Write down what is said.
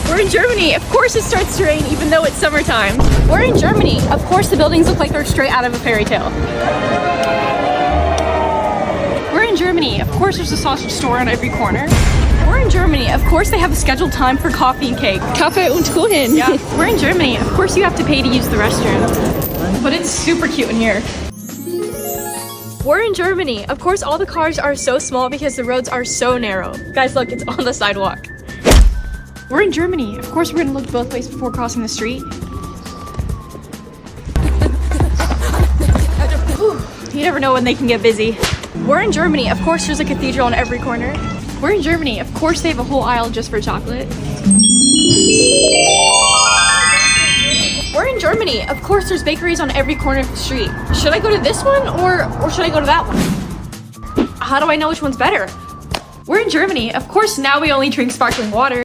We're in Germany. Of course it starts to rain even though it's summertime. We're in Germany. Of course the buildings look like they're straight out of a fairy tale. We're in Germany. Of course there's a sausage store on every corner. We're in Germany. Of course they have a scheduled time for coffee and cake. Kaffee und Kuchen. Yeah. We're in Germany. Of course you have to pay to use the restroom. But it's super cute in here. We're in Germany. Of course all the cars are so small because the roads are so narrow. Guys, look, it's on the sidewalk. We're in Germany. Of course we're gonna look both ways before crossing the street. You never know when they can get busy. We're in Germany. Of course there's a cathedral on every corner. We're in Germany. Of course they have a whole aisle just for chocolate. We're in Germany. Of course there's bakeries on every corner of the street. Should I go to this one or should I go to that one? How do I know which one's better? We're in Germany. Of course now we only drink sparkling water.